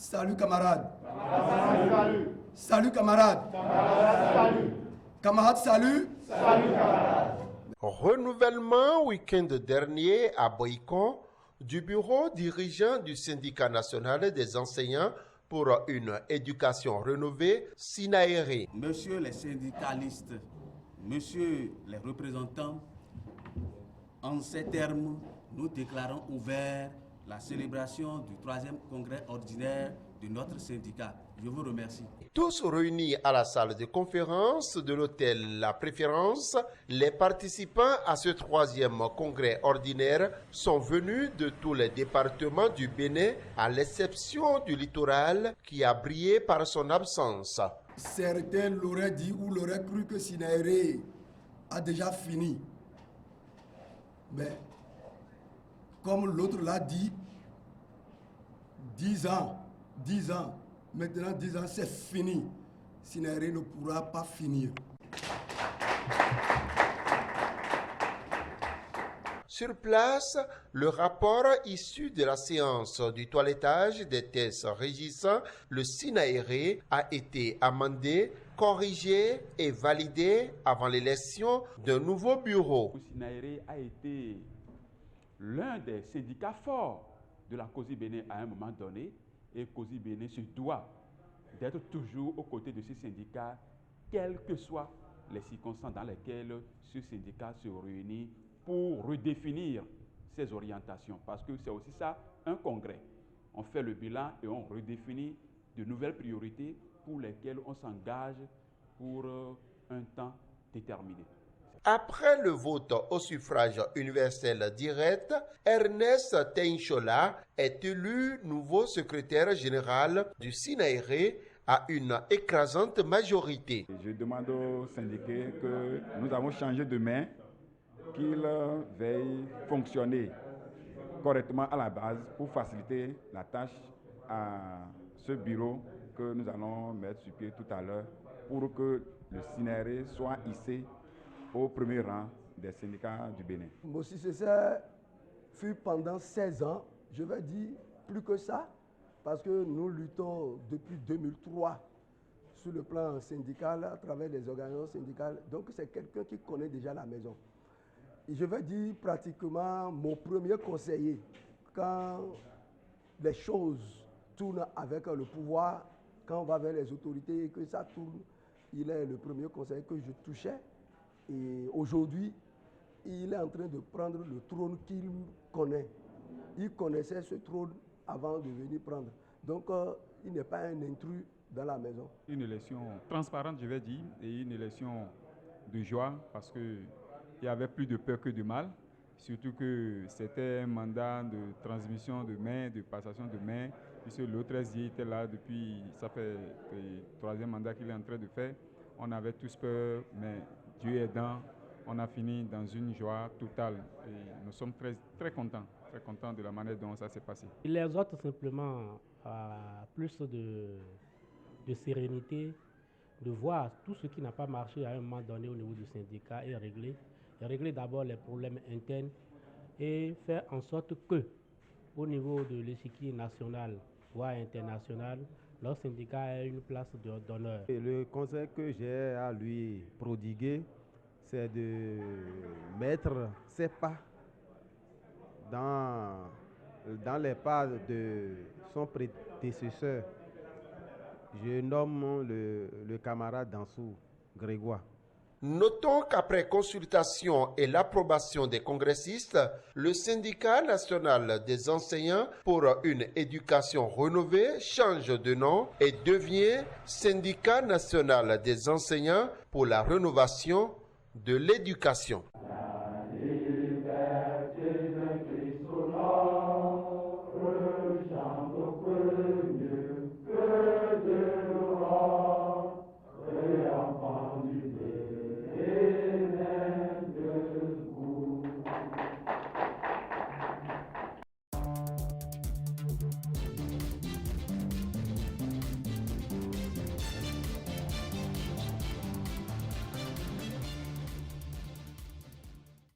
Salut camarades. Salut. Salut camarades. Salut. Camarades, salut. Salut camarades. Renouvellement week-end dernier à Boïcon du bureau dirigeant du syndicat national des enseignants pour une éducation rénovée, SINAERE. Monsieur les syndicalistes, Monsieur les représentants, en ces termes, nous déclarons ouvert la célébration du 3e congrès ordinaire de notre syndicat. Je vous remercie. Tous réunis à la salle de conférence de l'hôtel La Préférence, les participants à ce 3e congrès ordinaire sont venus de tous les départements du Bénin, à l'exception du littoral qui a brillé par son absence. Certains l'auraient dit ou l'auraient cru que SINAERE a déjà fini. Mais comme l'autre l'a dit, 10 ans, maintenant 10 ans c'est fini. SINAERE ne pourra pas finir. Sur place, le rapport issu de la séance du toilettage des tests régissant le SINAERE a été amendé, corrigé et validé avant l'élection d'un nouveau bureau. Le SINAERE a été l'un des syndicats forts de la COSI Bénin à un moment donné, et COSI Bénin se doit d'être toujours aux côtés de ce syndicat, quelles que soient les circonstances dans lesquelles ce syndicat se réunit pour redéfinir ses orientations. Parce que c'est aussi ça, un congrès. On fait le bilan et on redéfinit de nouvelles priorités pour lesquelles on s'engage pour un temps déterminé. Après le vote au suffrage universel direct, Ernest Teinchola est élu nouveau secrétaire général du SINAERE à une écrasante majorité. Je demande aux syndiqués que nous avons changé de main, qu'ils veillent fonctionner correctement à la base pour faciliter la tâche à ce bureau que nous allons mettre sur pied tout à l'heure pour que le SINAERE soit hissé au premier rang des syndicats du Bénin. Mon successeur fut pendant 16 ans, je vais dire plus que ça, parce que nous luttons depuis 2003 sur le plan syndical, à travers les organisations syndicales. Donc c'est quelqu'un qui connaît déjà la maison. Et je vais dire pratiquement mon premier conseiller, quand les choses tournent avec le pouvoir, quand on va vers les autorités et que ça tourne, il est le premier conseiller que je touchais. Et aujourd'hui, il est en train de prendre le trône qu'il connaît. Il connaissait ce trône avant de venir prendre. Donc, il n'est pas un intrus dans la maison. Une élection transparente, je vais dire, et une élection de joie, parce qu'il y avait plus de peur que de mal. Surtout que c'était un mandat de transmission de main, de passation de main, puisque l'autre était là depuis, ça fait le 3e mandat qu'il est en train de faire. On avait tous peur, mais Dieu aidant, on a fini dans une joie totale. Et nous sommes très contents de la manière dont ça s'est passé. Les autres simplement plus de sérénité, de voir tout ce qui n'a pas marché à un moment donné au niveau du syndicat et régler d'abord les problèmes internes et faire en sorte que, au niveau de l'échiquier national voire international, notre syndicat a une place d'honneur. Le conseil que j'ai à lui prodiguer, c'est de mettre ses pas dans les pas de son prédécesseur. Je nomme le camarade Dansou Grégoire. Notons qu'après consultation et l'approbation des congressistes, le syndicat national des enseignants pour une éducation rénovée change de nom et devient syndicat national des enseignants pour la rénovation de l'éducation.